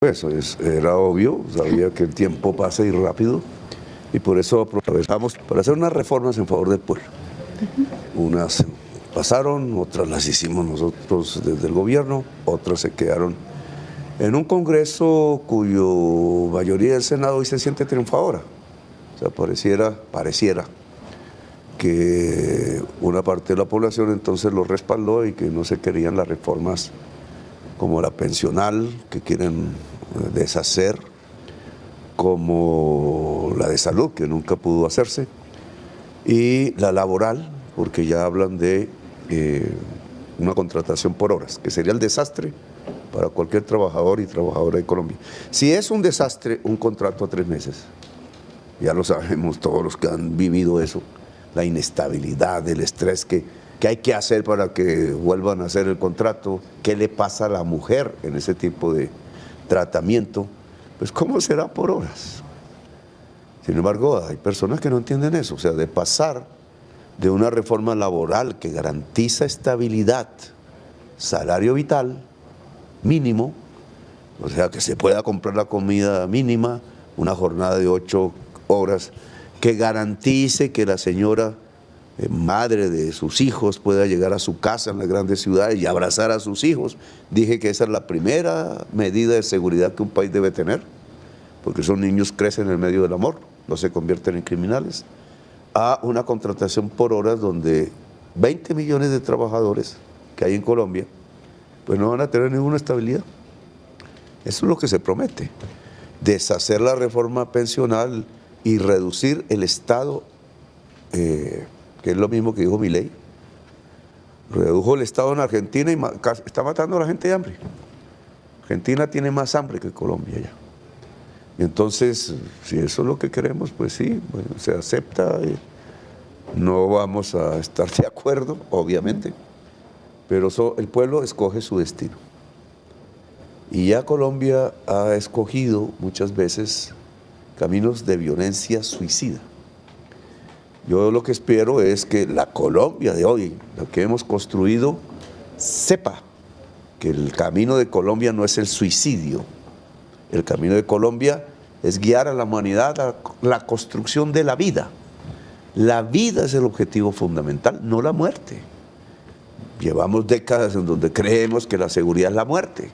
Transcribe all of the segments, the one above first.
Era obvio, sabía que el tiempo pasa y rápido, y por eso aprovechamos para hacer unas reformas en favor del pueblo. Unas pasaron, otras las hicimos nosotros desde el gobierno, otras se quedaron en un Congreso cuyo mayoría del Senado hoy se siente triunfadora. O sea, pareciera que una parte de la población entonces lo respaldó y que no se querían las reformas como la pensional, que quieren deshacer, como la de salud, que nunca pudo hacerse, y la laboral, porque ya hablan de una contratación por horas, que sería el desastre para cualquier trabajador y trabajadora de Colombia. Si es un desastre, un contrato a 3 meses, ya lo sabemos todos los que han vivido eso, la inestabilidad, el estrés que hay que hacer para que vuelvan a hacer el contrato, qué le pasa a la mujer en ese tipo de tratamiento, pues cómo será por horas. Sin embargo, hay personas que no entienden eso, o sea, de pasar de una reforma laboral que garantiza estabilidad, salario vital mínimo, o sea, que se pueda comprar la comida mínima, una jornada de 8 horas, que garantice que la señora madre de sus hijos pueda llegar a su casa en las grandes ciudades y abrazar a sus hijos. Dije que esa es la primera medida de seguridad que un país debe tener, porque esos niños crecen en el medio del amor, no se convierten en criminales, a una contratación por horas donde 20 millones de trabajadores que hay en Colombia, pues no van a tener ninguna estabilidad. Eso es lo que se promete, deshacer la reforma pensional y reducir el Estado, que es lo mismo que dijo Milei. Redujo el Estado en Argentina y está matando a la gente de hambre. Argentina tiene más hambre que Colombia ya. Y entonces, si eso es lo que queremos, pues sí, bueno, se acepta. No vamos a estar de acuerdo, obviamente, pero el pueblo escoge su destino. Y ya Colombia ha escogido muchas veces caminos de violencia suicida. Yo lo que espero es que la Colombia de hoy, la que hemos construido, sepa que el camino de Colombia no es el suicidio. El camino de Colombia es guiar a la humanidad a la construcción de la vida. La vida es el objetivo fundamental, no la muerte. Llevamos décadas en donde creemos que la seguridad es la muerte.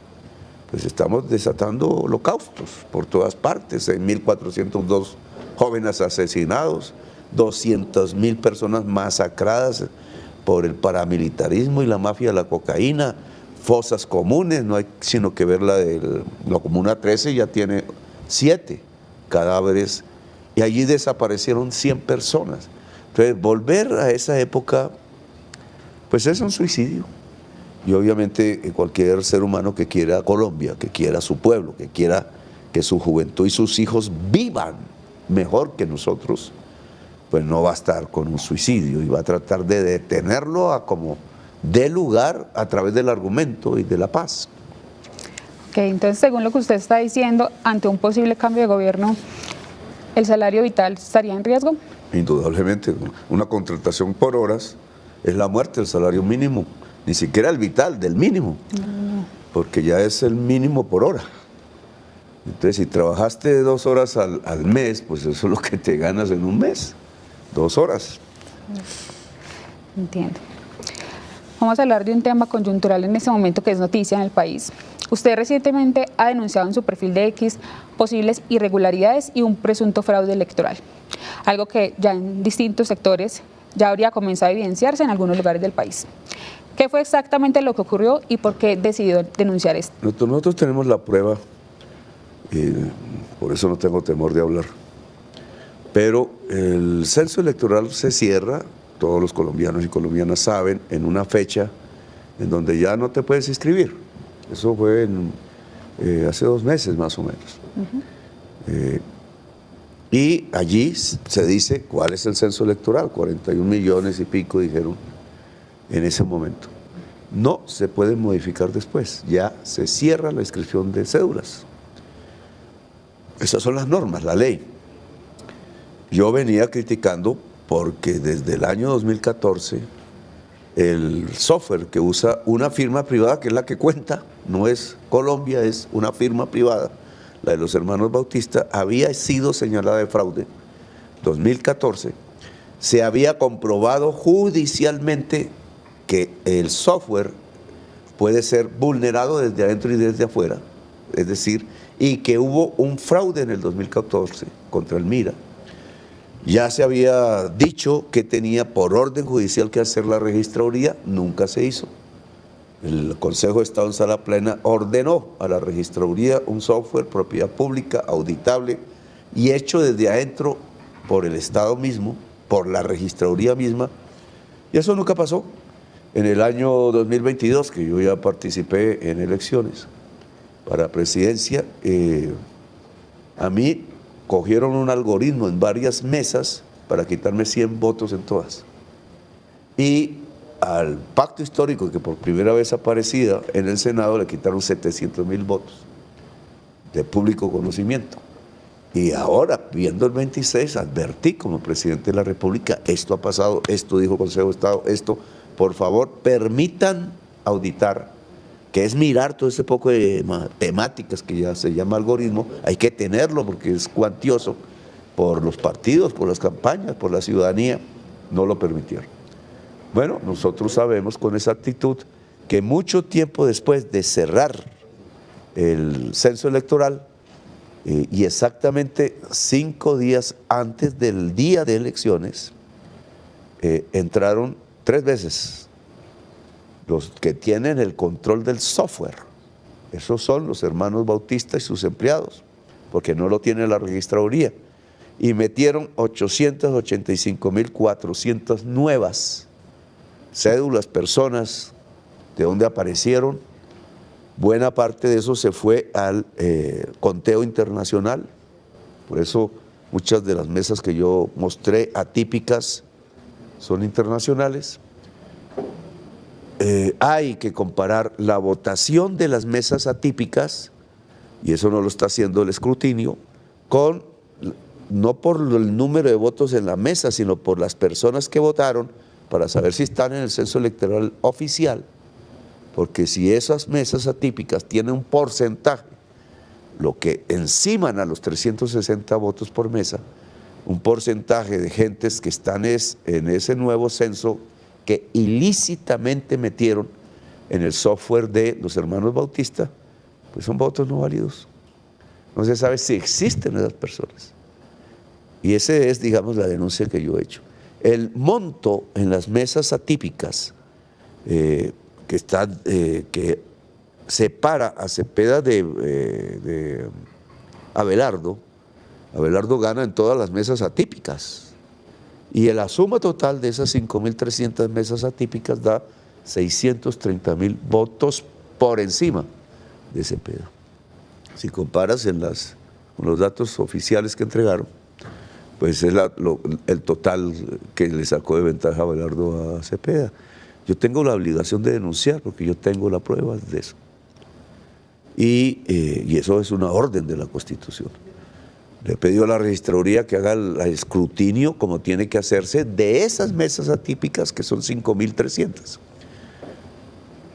Pues estamos desatando holocaustos por todas partes. 6.402 jóvenes asesinados, 200.000 personas masacradas por el paramilitarismo y la mafia de la cocaína, fosas comunes, no hay sino que ver la Comuna 13, ya tiene 7 cadáveres, y allí desaparecieron 100 personas. Entonces, volver a esa época, pues es un suicidio. Y obviamente cualquier ser humano que quiera Colombia, que quiera su pueblo, que quiera que su juventud y sus hijos vivan mejor que nosotros, pues no va a estar con un suicidio y va a tratar de detenerlo a como dé lugar a través del argumento y de la paz. Ok, entonces según lo que usted está diciendo, ante un posible cambio de gobierno, ¿el salario vital estaría en riesgo? Indudablemente, una contratación por horas es la muerte del salario mínimo, ni siquiera el vital, del mínimo, porque ya es el mínimo por hora. Entonces, si trabajaste 2 horas al mes, pues eso es lo que te ganas en un mes, 2 horas. Entiendo. Vamos a hablar de un tema coyuntural en este momento que es noticia en el país. Usted recientemente ha denunciado en su perfil de X posibles irregularidades y un presunto fraude electoral, algo que ya en distintos sectores ya habría comenzado a evidenciarse en algunos lugares del país. ¿Qué fue exactamente lo que ocurrió y por qué decidió denunciar esto? Nosotros tenemos la prueba, por eso no tengo temor de hablar, pero el censo electoral se cierra, todos los colombianos y colombianas saben, en una fecha en donde ya no te puedes inscribir. Eso fue hace 2 meses más o menos. Y allí se dice cuál es el censo electoral, 41 millones y pico dijeron en ese momento. No se puede modificar después, ya se cierra la inscripción de cédulas. Esas son las normas, la ley. Yo venía criticando porque desde el año 2014 el software que usa una firma privada, que es la que cuenta, no es Colombia, es una firma privada, la de los hermanos Bautista, había sido señalada de fraude. 2014, se había comprobado judicialmente que el software puede ser vulnerado desde adentro y desde afuera, es decir, y que hubo un fraude en el 2014 contra el MIRA. Ya se había dicho que tenía por orden judicial que hacer la registraduría, nunca se hizo. El Consejo de Estado en sala plena ordenó a la registraduría un software, propiedad pública, auditable y hecho desde adentro por el Estado mismo, por la registraduría misma, y eso nunca pasó. En el año 2022, que yo ya participé en elecciones para presidencia, a mí cogieron un algoritmo en varias mesas para quitarme 100 votos en todas. Y al pacto histórico, que por primera vez aparecía en el Senado, le quitaron 700,000 votos de público conocimiento. Y ahora, viendo el 26, advertí como presidente de la República, esto ha pasado, esto dijo el Consejo de Estado, esto, por favor, permitan auditar, que es mirar todo ese poco de temáticas que ya se llama algoritmo, hay que tenerlo porque es cuantioso, por los partidos, por las campañas, por la ciudadanía, no lo permitieron. Bueno, nosotros sabemos con esa actitud que mucho tiempo después de cerrar el censo electoral, y exactamente 5 días antes del día de elecciones, entraron 3 veces los que tienen el control del software. Esos son los hermanos Bautista y sus empleados, porque no lo tiene la registraduría. Y metieron 885,400 nuevas cédulas, personas, de donde aparecieron. Buena parte de eso se fue al conteo internacional, por eso muchas de las mesas que yo mostré atípicas son internacionales. Hay que comparar la votación de las mesas atípicas, y eso no lo está haciendo el escrutinio, con, no por el número de votos en la mesa, sino por las personas que votaron, para saber si están en el censo electoral oficial. Porque si esas mesas atípicas tienen un porcentaje, lo que enciman a los 360 votos por mesa, un porcentaje de gentes que están en ese nuevo censo que ilícitamente metieron en el software de los hermanos Bautista, pues son votos no válidos. No se sabe si existen esas personas. Y esa es, digamos, la denuncia que yo he hecho. El monto en las mesas atípicas, que separa a Cepeda de Abelardo. Abelardo gana en todas las mesas atípicas, y la suma total de esas 5,300 mesas atípicas da 630,000 votos por encima de Cepeda. Si comparas con los datos oficiales que entregaron, pues es el total que le sacó de ventaja a Abelardo a Cepeda. Yo tengo la obligación de denunciar porque yo tengo la prueba de eso. Y eso es una orden de la Constitución. Le he pedido a la registraduría que haga el escrutinio como tiene que hacerse de esas mesas atípicas, que son 5,300.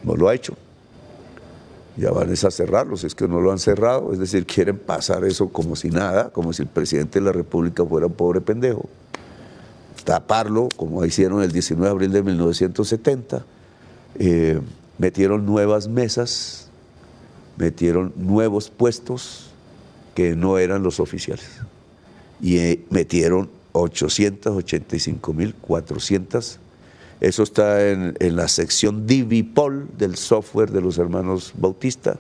No lo ha hecho. Ya van a cerrarlos, es que no lo han cerrado, es decir, quieren pasar eso como si nada, como si el presidente de la República fuera un pobre pendejo. Taparlo, como hicieron el 19 de abril de 1970, metieron nuevas mesas, metieron nuevos puestos que no eran los oficiales, y metieron 885,400. Eso está en la sección Divipol del software de los hermanos Bautista.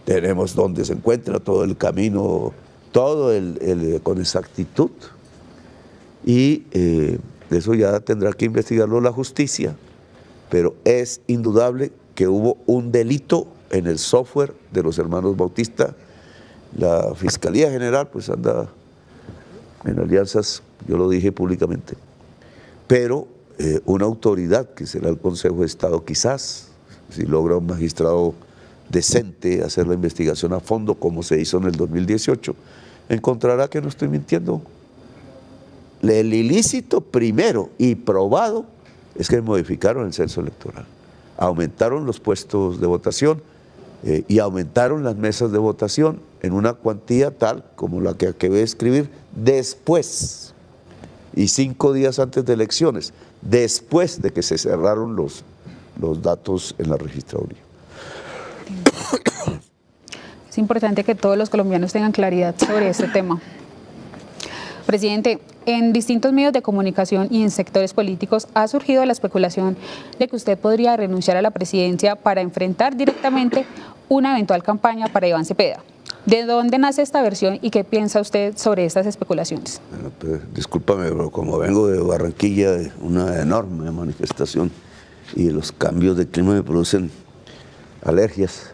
Tenemos donde se encuentra todo el camino, todo con exactitud. Y eso ya tendrá que investigarlo la justicia, pero es indudable que hubo un delito en el software de los hermanos Bautista. La Fiscalía General pues anda en alianzas, yo lo dije públicamente, pero una autoridad que será el Consejo de Estado, quizás, si logra un magistrado decente hacer la investigación a fondo como se hizo en el 2018, encontrará que no estoy mintiendo. El ilícito primero y probado es que modificaron el censo electoral. Aumentaron los puestos de votación y aumentaron las mesas de votación en una cuantía tal como la que acabé de escribir después y 5 días antes de elecciones, después de que se cerraron los datos en la registraduría. Es importante que todos los colombianos tengan claridad sobre este tema. Presidente, en distintos medios de comunicación y en sectores políticos ha surgido la especulación de que usted podría renunciar a la presidencia para enfrentar directamente una eventual campaña para Iván Cepeda. ¿De dónde nace esta versión y qué piensa usted sobre estas especulaciones? Bueno, pues, discúlpame, pero como vengo de Barranquilla, de una enorme manifestación y los cambios de clima me producen alergias,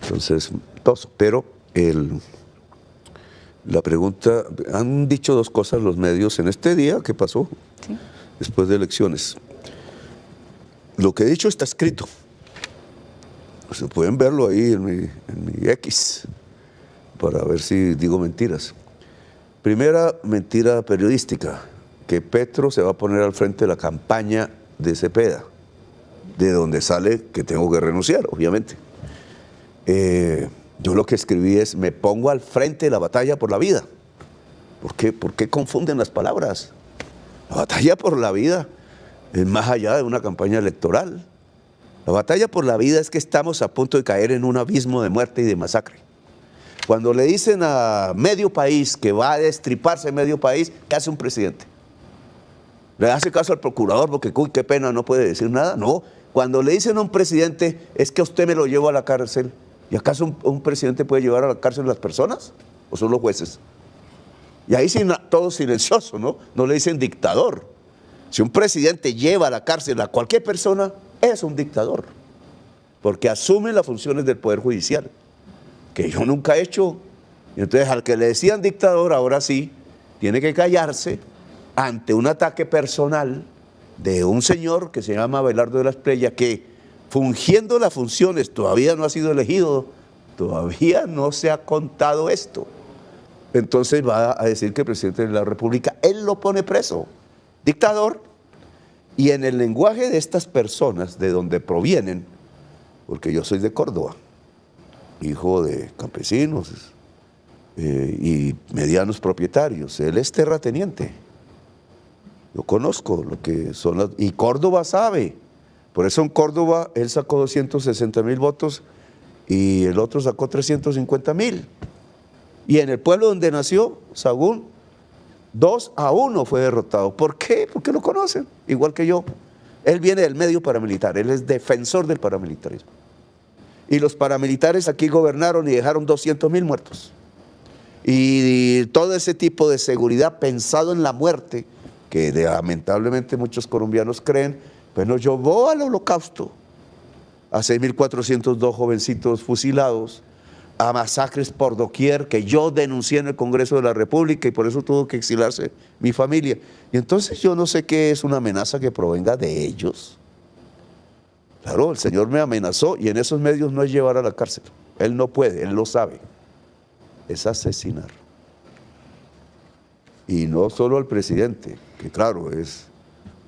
entonces toso, pero la pregunta, han dicho 2 cosas los medios en este día que pasó, sí, después de elecciones. Lo que he dicho está escrito, se pueden verlo ahí en mi X, para ver si digo mentiras. Primera mentira periodística, que Petro se va a poner al frente de la campaña de Cepeda, de donde sale que tengo que renunciar, obviamente. Yo lo que escribí es, me pongo al frente de la batalla por la vida. ¿Por qué confunden las palabras? La batalla por la vida es más allá de una campaña electoral. La batalla por la vida es que estamos a punto de caer en un abismo de muerte y de masacre. Cuando le dicen a medio país que va a destriparse medio país, ¿qué hace un presidente? ¿Le hace caso al procurador porque, uy, qué pena, no puede decir nada? No. Cuando le dicen a un presidente, es que a usted me lo llevo a la cárcel. ¿Y acaso un presidente puede llevar a la cárcel a las personas? ¿O son los jueces? Y ahí todo silencioso, ¿no? No le dicen dictador. Si un presidente lleva a la cárcel a cualquier persona, es un dictador. Porque asume las funciones del Poder Judicial, que yo nunca he hecho. Y entonces al que le decían dictador, ahora sí, tiene que callarse ante un ataque personal de un señor que se llama Abelardo de la Espriella, que fungiendo las funciones, todavía no ha sido elegido, todavía no se ha contado esto. Entonces va a decir que el presidente de la República, él lo pone preso, dictador. Y en el lenguaje de estas personas, de donde provienen, porque yo soy de Córdoba, hijo de campesinos y medianos propietarios, él es terrateniente. Yo conozco lo que son las... Y Córdoba sabe. Por eso en Córdoba él sacó 260,000 votos y el otro sacó 350,000. Y en el pueblo donde nació, Sahagún, 2-1 fue derrotado. ¿Por qué? Porque lo conocen, igual que yo. Él viene del medio paramilitar, él es defensor del paramilitarismo. Y los paramilitares aquí gobernaron y dejaron 200,000 muertos. Y todo ese tipo de seguridad pensado en la muerte, que lamentablemente muchos colombianos creen, pues nos llevó al holocausto, a 6.402 jovencitos fusilados, a masacres por doquier que yo denuncié en el Congreso de la República y por eso tuvo que exiliarse mi familia. Y entonces yo no sé qué es una amenaza que provenga de ellos. Claro, el señor me amenazó y en esos medios no es llevar a la cárcel. Él no puede, él lo sabe. Es asesinar. Y no solo al presidente, que claro, es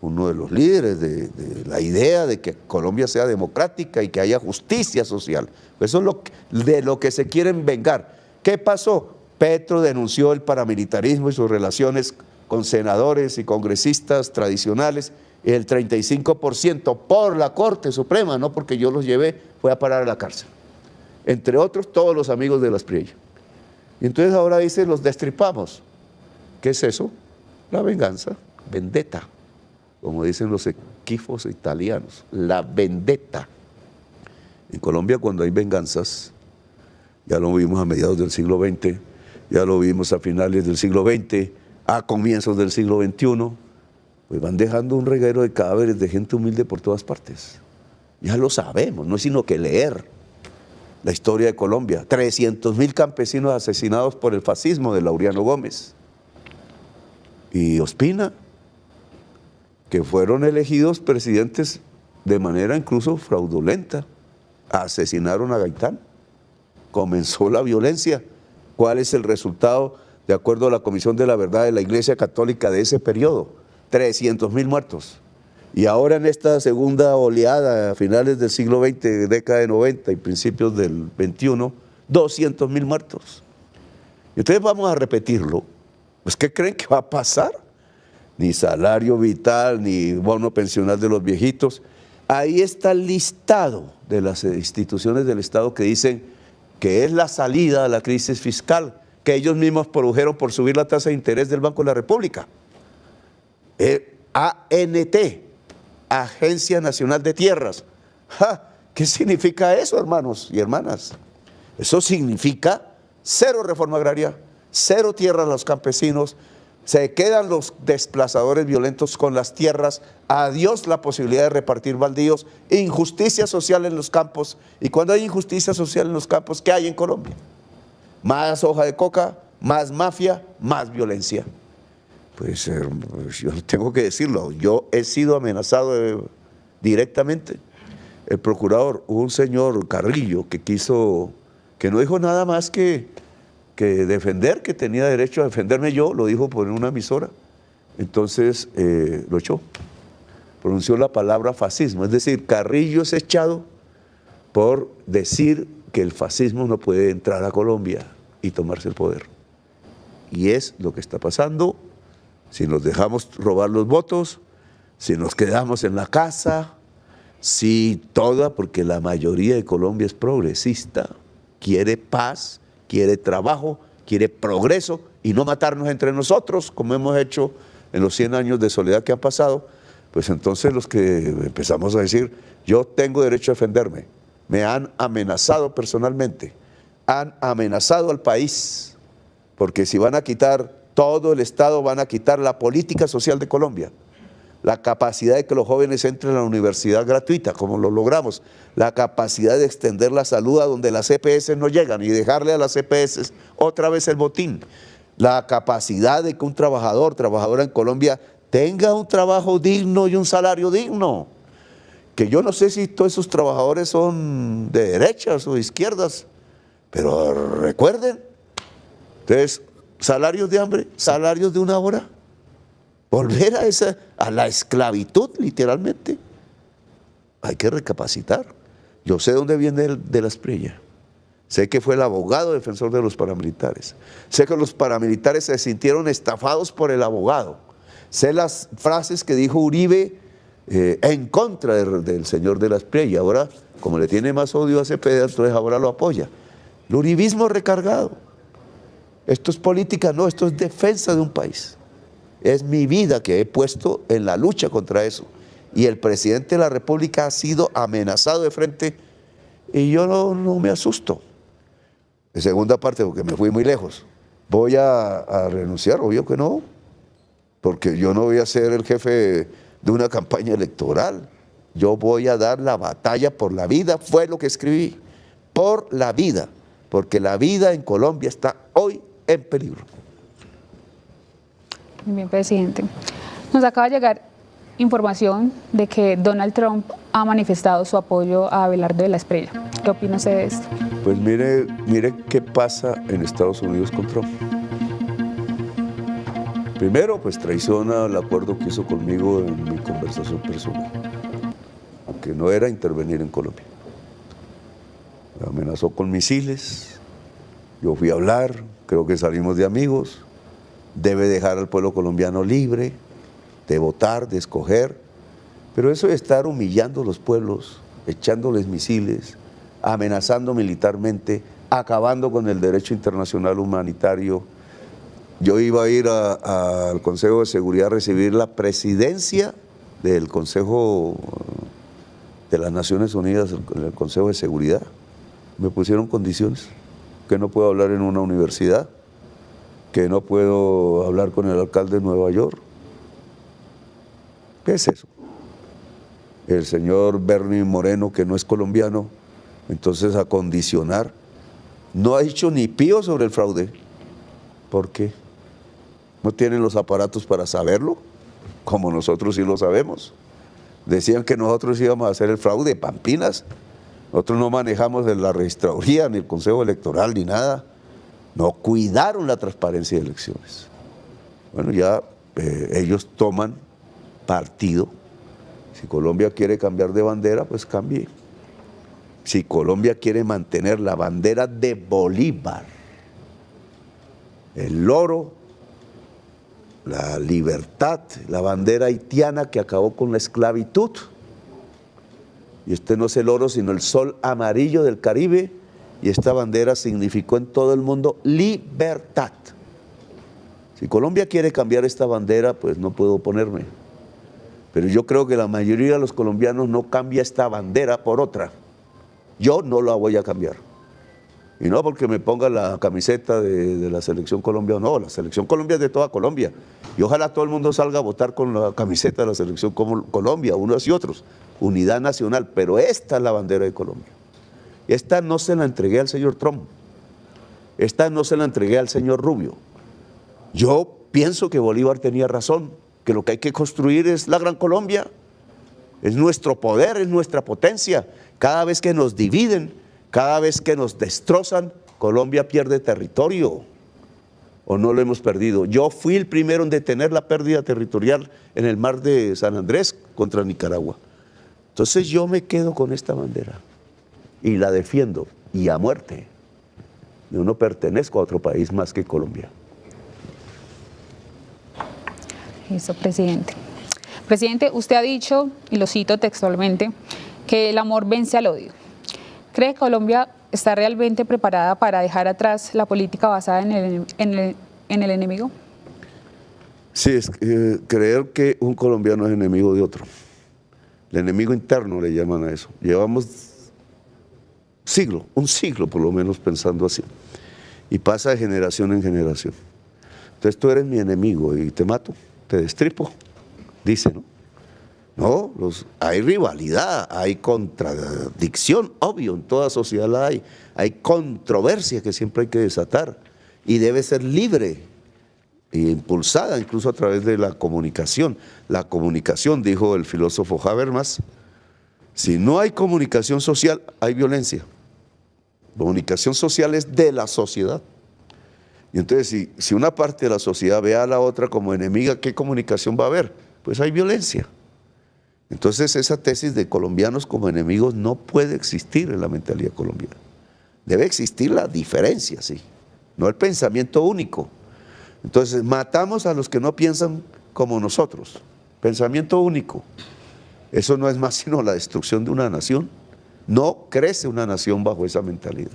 uno de los líderes de la idea de que Colombia sea democrática y que haya justicia social. Eso es de lo que se quieren vengar. ¿Qué pasó? Petro denunció el paramilitarismo y sus relaciones con senadores y congresistas tradicionales, y el 35% por la Corte Suprema, no porque yo los llevé, fue a parar a la cárcel. Entre otros, todos los amigos de la Espriella. Y entonces ahora dice, los destripamos. ¿Qué es eso? La venganza, vendetta, como dicen los equifos italianos, la vendetta. En Colombia cuando hay venganzas, ya lo vimos a mediados del siglo XX, ya lo vimos a finales del siglo XX, a comienzos del siglo XXI, pues van dejando un reguero de cadáveres de gente humilde por todas partes. Ya lo sabemos, no es sino que leer la historia de Colombia. 300,000 campesinos asesinados por el fascismo de Laureano Gómez y Ospina, que fueron elegidos presidentes de manera incluso fraudulenta. Asesinaron a Gaitán. Comenzó la violencia. ¿Cuál es el resultado de acuerdo a la Comisión de la Verdad de la Iglesia Católica de ese periodo? 300,000 muertos. Y ahora en esta segunda oleada, a finales del siglo XX, década de 90 y principios del 21, 200.000 muertos. Y entonces vamos a repetirlo. Pues, ¿qué creen que va a pasar? Ni salario vital, ni bono pensional de los viejitos. Ahí está el listado de las instituciones del Estado que dicen que es la salida a la crisis fiscal, que ellos mismos produjeron por subir la tasa de interés del Banco de la República. ANT, Agencia Nacional de Tierras. ¡Ja! ¿Qué significa eso, hermanos y hermanas? Eso significa cero reforma agraria, cero tierra a los campesinos, se quedan los desplazadores violentos con las tierras, adiós la posibilidad de repartir baldíos, injusticia social en los campos. Y cuando hay injusticia social en los campos, ¿qué hay en Colombia? Más hoja de coca, más mafia, más violencia. Pues yo tengo que decirlo, yo he sido amenazado directamente. El procurador, un señor Carrillo que no dijo nada más que defender, que tenía derecho a defenderme yo, lo dijo por una emisora. Entonces lo echó, pronunció la palabra fascismo, es decir, Carrillo es echado por decir que el fascismo no puede entrar a Colombia y tomarse el poder. Y es lo que está pasando. Si nos dejamos robar los votos, si nos quedamos en la casa, si porque la mayoría de Colombia es progresista, quiere paz, quiere trabajo, quiere progreso y no matarnos entre nosotros, como hemos hecho en los 100 años de soledad que han pasado, pues entonces los que empezamos a decir, yo tengo derecho a defenderme, me han amenazado personalmente, han amenazado al país, porque si van a quitar todo el Estado, van a quitar la política social de Colombia, la capacidad de que los jóvenes entren a la universidad gratuita, como lo logramos, la capacidad de extender la salud a donde las EPS no llegan y dejarle a las EPS otra vez el botín, la capacidad de que un trabajadora en Colombia tenga un trabajo digno y un salario digno, que yo no sé si todos esos trabajadores son de derechas o de izquierdas, pero recuerden, entonces, salarios de hambre, salarios de una hora, volver a la esclavitud, literalmente. Hay que recapacitar. Yo sé dónde viene de la Asprilla. Sé que fue el abogado defensor de los paramilitares. Sé que los paramilitares se sintieron estafados por el abogado. Sé las frases que dijo Uribe en contra del señor de la Asprilla. Ahora, como le tiene más odio a Cepeda, entonces ahora lo apoya. El uribismo recargado. Esto es política, no, esto es defensa de un país. Es mi vida que he puesto en la lucha contra eso. Y el presidente de la República ha sido amenazado de frente y yo no me asusto. En segunda parte, porque me fui muy lejos. ¿Voy a renunciar? Obvio que no, porque yo no voy a ser el jefe de una campaña electoral. Yo voy a dar la batalla por la vida, fue lo que escribí, por la vida, porque la vida en Colombia está hoy en peligro. Muy bien, presidente. Nos acaba de llegar información de que Donald Trump ha manifestado su apoyo a Abelardo de la Espriella. ¿Qué opina usted de esto? Pues mire qué pasa en Estados Unidos con Trump. Primero, pues traiciona el acuerdo que hizo conmigo en mi conversación personal, que no era intervenir en Colombia. Me amenazó con misiles, yo fui a hablar, creo que salimos de amigos, debe dejar al pueblo colombiano libre de votar, de escoger, pero eso de estar humillando a los pueblos, echándoles misiles, amenazando militarmente, acabando con el derecho internacional humanitario. Yo iba a ir al Consejo de Seguridad a recibir la presidencia del Consejo de las Naciones Unidas, el Consejo de Seguridad. Me pusieron condiciones, que no puedo hablar en una universidad, que no puedo hablar con el alcalde de Nueva York. ¿Qué es eso? El señor Bernie Moreno, que no es colombiano, entonces a condicionar. No ha dicho ni pío sobre el fraude. ¿Por qué? ¿No tienen los aparatos para saberlo? Como nosotros sí lo sabemos. Decían que nosotros íbamos a hacer el fraude, pampinas. Nosotros no manejamos la registraduría, ni el Consejo Electoral, ni nada. No cuidaron la transparencia de elecciones. Bueno, ya ellos toman partido Si Colombia quiere cambiar de bandera, pues cambie. Si Colombia quiere mantener la bandera de Bolívar, el oro, la libertad, la bandera haitiana que acabó con la esclavitud, y este no es el oro, sino el sol amarillo del Caribe, y esta bandera significó en todo el mundo libertad. Si Colombia quiere cambiar esta bandera, pues no puedo oponerme. Pero yo creo que la mayoría de los colombianos no cambia esta bandera por otra. Yo no la voy a cambiar. Y no porque me ponga la camiseta de la Selección Colombia, no, la Selección Colombia es de toda Colombia. Y ojalá todo el mundo salga a votar con la camiseta de la Selección Colombia, unos y otros. Unidad nacional, pero esta es la bandera de Colombia. Esta no se la entregué al señor Trump. Esta no se la entregué al señor Rubio. Yo pienso que Bolívar tenía razón, que lo que hay que construir es la Gran Colombia. Es nuestro poder, es nuestra potencia. Cada vez que nos dividen, cada vez que nos destrozan, Colombia pierde territorio. ¿O no lo hemos perdido? Yo fui el primero en detener la pérdida territorial en el mar de San Andrés contra Nicaragua. Entonces yo me quedo con esta bandera y la defiendo, y a muerte. Yo no pertenezco a otro país más que Colombia. Eso, presidente. Presidente, usted ha dicho, y lo cito textualmente, que el amor vence al odio. ¿Cree que Colombia está realmente preparada para dejar atrás la política basada en el enemigo? Sí, es creer que un colombiano es enemigo de otro. El enemigo interno le llaman a eso. Llevamos un siglo por lo menos pensando así. Y pasa de generación en generación. Entonces tú eres mi enemigo y te mato, te destripo, dice, ¿no? No, hay rivalidad, hay contradicción, obvio, en toda sociedad la hay. Hay controversia que siempre hay que desatar y debe ser libre e impulsada incluso a través de la comunicación. La comunicación, dijo el filósofo Habermas, si no hay comunicación social, hay violencia. Comunicación social es de la sociedad. Y entonces, si una parte de la sociedad ve a la otra como enemiga, ¿qué comunicación va a haber? Pues hay violencia. Entonces, esa tesis de colombianos como enemigos no puede existir en la mentalidad colombiana. Debe existir la diferencia, sí, no el pensamiento único. Entonces, matamos a los que no piensan como nosotros. Pensamiento único. Eso no es más sino la destrucción de una nación. No crece una nación bajo esa mentalidad.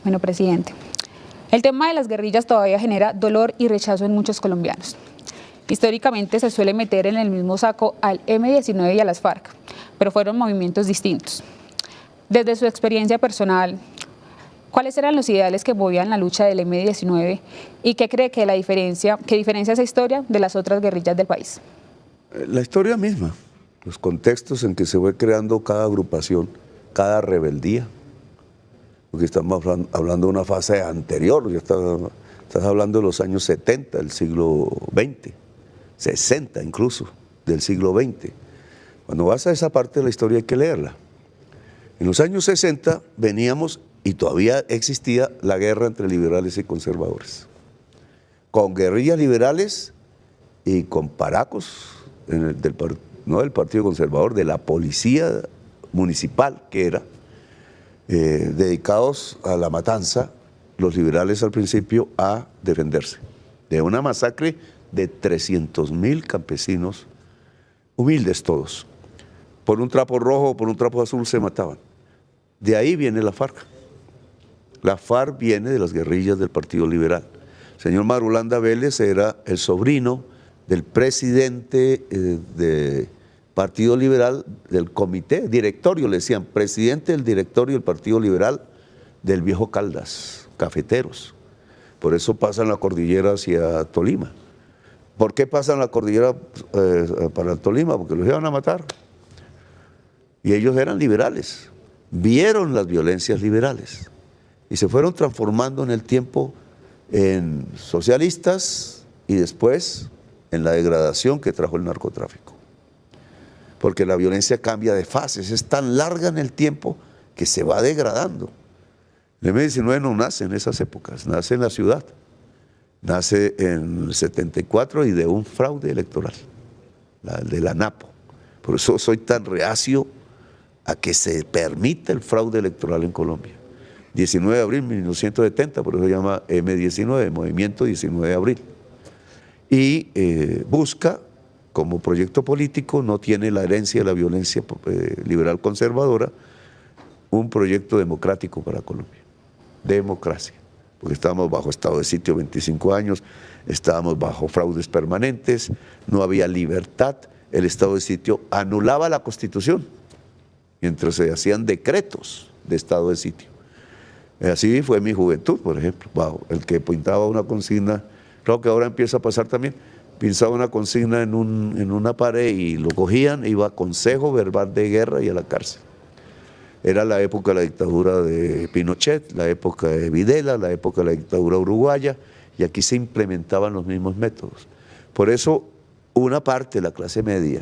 Bueno, presidente, el tema de las guerrillas todavía genera dolor y rechazo en muchos colombianos. Históricamente se suele meter en el mismo saco al M-19 y a las FARC, pero fueron movimientos distintos. Desde su experiencia personal, ¿cuáles eran los ideales que movían la lucha del M-19 y qué cree que diferencia esa historia de las otras guerrillas del país? La historia misma, los contextos en que se fue creando cada agrupación, cada rebeldía, porque estamos hablando de una fase anterior, ya estás hablando de los años 70 del siglo XX, 60 incluso del siglo XX. Cuando vas a esa parte de la historia hay que leerla. En los años 60 veníamos y todavía existía la guerra entre liberales y conservadores, con guerrillas liberales y con paracos del Partido Conservador, de la policía municipal que era, dedicados a la matanza, los liberales al principio a defenderse de una masacre de 300.000 campesinos, humildes todos, por un trapo rojo o por un trapo azul se mataban. De ahí viene la FARC. La FARC viene de las guerrillas del Partido Liberal. El señor Marulanda Vélez era el sobrino del presidente del Partido Liberal, del comité, directorio, le decían, presidente del directorio del Partido Liberal del viejo Caldas, cafeteros. Por eso pasan la cordillera hacia Tolima. ¿Por qué pasan la cordillera para Tolima? Porque los iban a matar. Y ellos eran liberales, vieron las violencias liberales y se fueron transformando en el tiempo en socialistas y después en la degradación que trajo el narcotráfico. Porque la violencia cambia de fases, es tan larga en el tiempo que se va degradando. El M-19 no nace en esas épocas, nace en la ciudad, nace en el 74 y de un fraude electoral. la de la ANAPO. Por eso soy tan reacio a que se permita el fraude electoral en Colombia. 19 de abril de 1970, por eso se llama M19, Movimiento 19 de abril. Y busca, como proyecto político, no tiene la herencia de la violencia liberal conservadora, un proyecto democrático para Colombia. Democracia. Porque estábamos bajo estado de sitio 25 años, estábamos bajo fraudes permanentes, no había libertad, el estado de sitio anulaba la Constitución, mientras se hacían decretos de estado de sitio. Así fue mi juventud, por ejemplo, el que pintaba una consigna, creo que ahora empieza a pasar también, pintaba una consigna en una pared y lo cogían, iba a consejo verbal de guerra y a la cárcel. Era la época de la dictadura de Pinochet, la época de Videla, la época de la dictadura uruguaya, y aquí se implementaban los mismos métodos. Por eso, una parte de la clase media,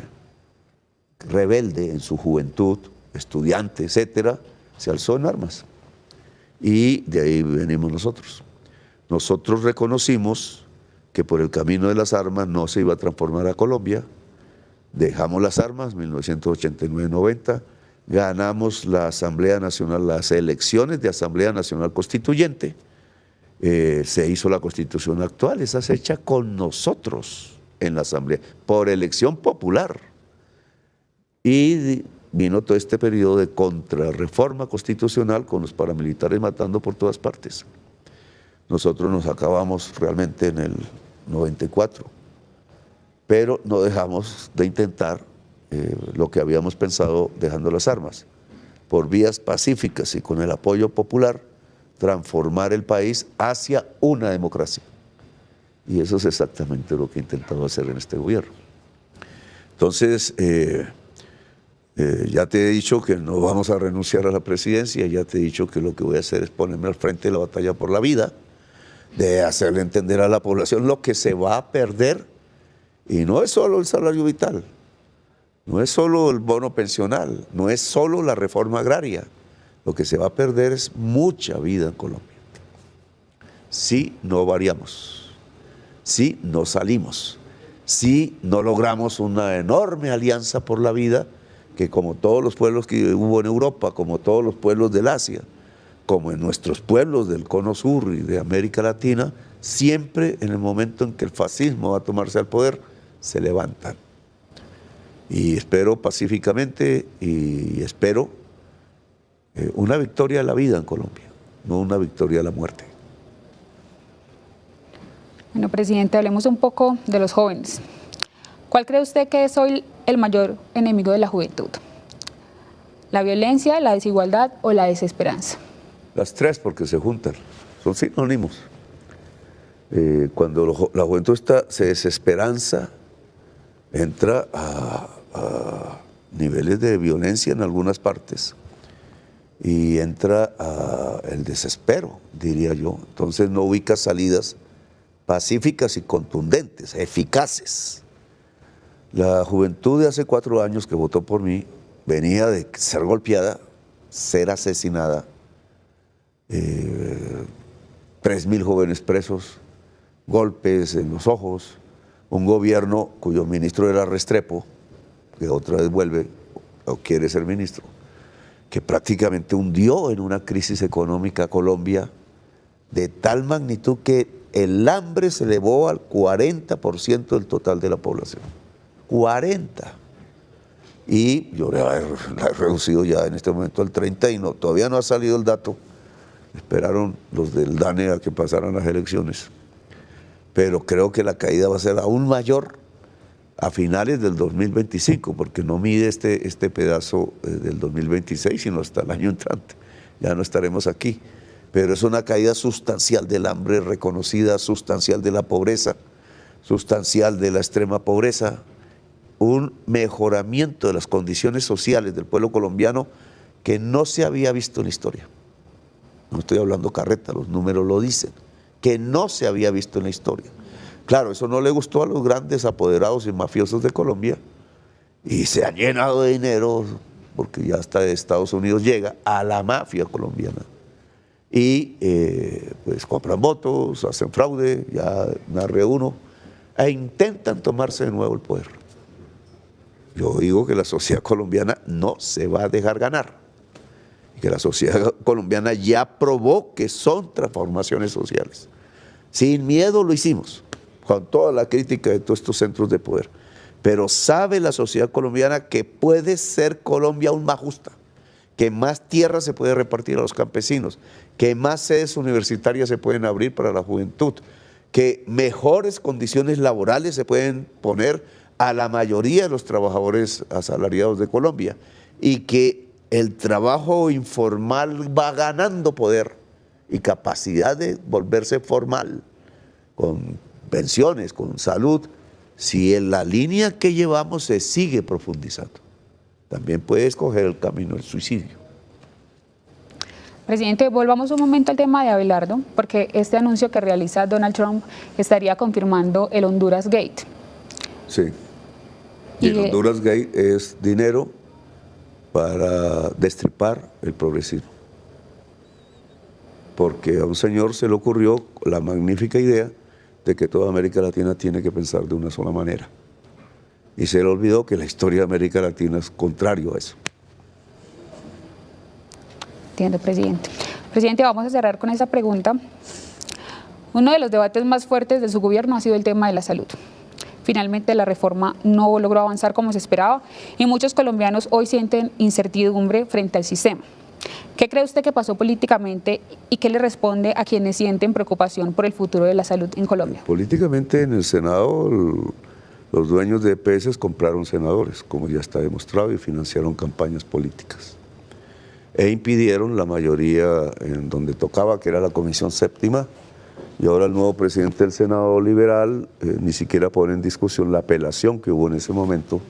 rebelde en su juventud, estudiante, etcétera, se alzó en armas. Y de ahí venimos nosotros. Nosotros reconocimos que por el camino de las armas no se iba a transformar a Colombia, dejamos las armas, 1989-90, ganamos la Asamblea Nacional, las elecciones de Asamblea Nacional Constituyente, se hizo la Constitución actual, esa es hecha con nosotros en la Asamblea, por elección popular. Y vino todo este periodo de contrarreforma constitucional con los paramilitares matando por todas partes. Nosotros nos acabamos realmente en el 94, pero no dejamos de intentar lo que habíamos pensado dejando las armas, por vías pacíficas y con el apoyo popular, transformar el país hacia una democracia. Y eso es exactamente lo que he intentado hacer en este gobierno. Entonces, ya te he dicho que no vamos a renunciar a la presidencia, ya te he dicho que lo que voy a hacer es ponerme al frente de la batalla por la vida, de hacerle entender a la población lo que se va a perder, y no es solo el salario vital, no es solo el bono pensional, no es solo la reforma agraria, lo que se va a perder es mucha vida en Colombia. Si no variamos, si no salimos, si no logramos una enorme alianza por la vida, que como todos los pueblos que hubo en Europa, como todos los pueblos del Asia, como en nuestros pueblos del Cono Sur y de América Latina, siempre en el momento en que el fascismo va a tomarse al poder, se levantan. Y espero pacíficamente y espero una victoria de la vida en Colombia, no una victoria de la muerte. Bueno, presidente, hablemos un poco de los jóvenes. ¿Cuál cree usted que es hoy el mayor enemigo de la juventud? ¿La violencia, la desigualdad o la desesperanza? Las tres, porque se juntan, son sinónimos. Cuando la juventud se desesperanza, entra a niveles de violencia en algunas partes y entra el desespero, diría yo. Entonces no ubica salidas pacíficas y contundentes, eficaces. La juventud de hace 4 años que votó por mí venía de ser golpeada, ser asesinada, 3.000 jóvenes presos, golpes en los ojos, un gobierno cuyo ministro era Restrepo, que otra vez vuelve o quiere ser ministro, que prácticamente hundió en una crisis económica a Colombia de tal magnitud que el hambre se elevó al 40% del total de la población. 40. Y yo la he reducido ya en este momento al 30% y no, todavía no ha salido el dato. Esperaron los del DANE a que pasaran las elecciones. Pero creo que la caída va a ser aún mayor a finales del 2025, porque no mide este pedazo del 2026, sino hasta el año entrante. Ya no estaremos aquí. Pero es una caída sustancial del hambre reconocida, sustancial de la pobreza, sustancial de la extrema pobreza, un mejoramiento de las condiciones sociales del pueblo colombiano que no se había visto en la historia. No estoy hablando carreta, los números lo dicen, que no se había visto en la historia. Claro, eso no le gustó a los grandes apoderados y mafiosos de Colombia y se han llenado de dinero, porque ya hasta de Estados Unidos llega a la mafia colombiana. Y pues compran votos, hacen fraude, ya narré uno, e intentan tomarse de nuevo el poder. Yo digo que la sociedad colombiana no se va a dejar ganar. Y que la sociedad colombiana ya probó que son transformaciones sociales. Sin miedo lo hicimos, con toda la crítica de todos estos centros de poder. Pero sabe la sociedad colombiana que puede ser Colombia aún más justa, que más tierra se puede repartir a los campesinos, que más sedes universitarias se pueden abrir para la juventud, que mejores condiciones laborales se pueden poner a la mayoría de los trabajadores asalariados de Colombia y que el trabajo informal va ganando poder y capacidad de volverse formal, con pensiones, con salud, si en la línea que llevamos se sigue profundizando. También puede escoger el camino del suicidio. Presidente, volvamos un momento al tema de Abelardo, porque este anuncio que realiza Donald Trump estaría confirmando el Honduras Gate. Sí. Y el Honduras Gate es dinero para destripar el progresismo. Porque a un señor se le ocurrió la magnífica idea de que toda América Latina tiene que pensar de una sola manera. Y se le olvidó que la historia de América Latina es contrario a eso. Entiendo, presidente. Presidente, vamos a cerrar con esa pregunta. Uno de los debates más fuertes de su gobierno ha sido el tema de la salud. Finalmente la reforma no logró avanzar como se esperaba y muchos colombianos hoy sienten incertidumbre frente al sistema. ¿Qué cree usted que pasó políticamente y qué le responde a quienes sienten preocupación por el futuro de la salud en Colombia? Políticamente en el Senado los dueños de EPS compraron senadores, como ya está demostrado, y financiaron campañas políticas. E impidieron la mayoría en donde tocaba, que era la Comisión Séptima, y ahora el nuevo presidente del Senado liberal ni siquiera pone en discusión la apelación que hubo en ese momento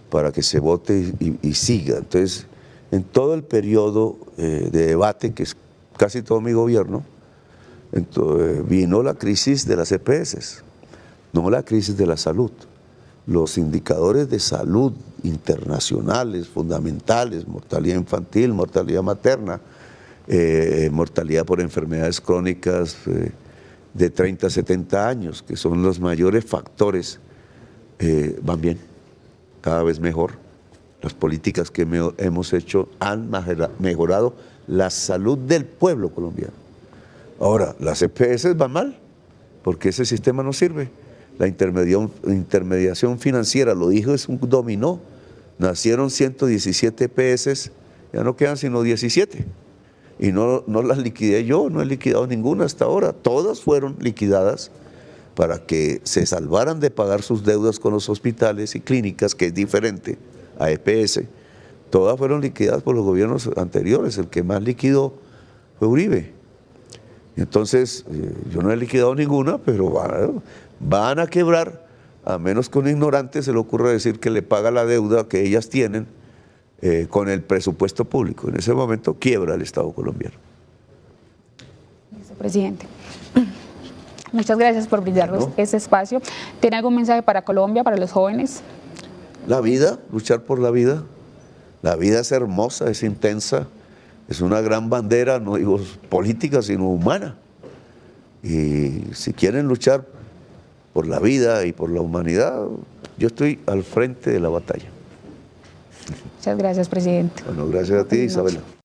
para que se vote y siga. Entonces, en todo el periodo de debate, que es casi todo mi gobierno, vino la crisis de las EPS, no la crisis de la salud. Los indicadores de salud internacionales, fundamentales, mortalidad infantil, mortalidad materna, mortalidad por enfermedades crónicas de 30 a 70 años, que son los mayores factores, van bien, cada vez mejor. Las políticas que hemos hecho han mejorado la salud del pueblo colombiano. Ahora, las EPS van mal, porque ese sistema no sirve. La intermediación financiera, lo dijo, es un dominó. Nacieron 117 EPS, ya no quedan sino 17. Y no las liquidé yo, no he liquidado ninguna hasta ahora. Todas fueron liquidadas para que se salvaran de pagar sus deudas con los hospitales y clínicas, que es diferente a EPS. Todas fueron liquidadas por los gobiernos anteriores. El que más liquidó fue Uribe. Entonces, yo no he liquidado ninguna, pero van a quebrar, a menos que un ignorante se le ocurra decir que le paga la deuda que ellas tienen con el presupuesto público. En ese momento quiebra el Estado colombiano. Presidente, muchas gracias por brindarnos este espacio. ¿Tiene algún mensaje para Colombia, para los jóvenes? La vida, luchar por la vida. La vida es hermosa, es intensa, es una gran bandera, no digo política, sino humana. Y si quieren luchar por la vida y por la humanidad, yo estoy al frente de la batalla. Muchas gracias, presidente. Bueno, gracias a ti, Isabela.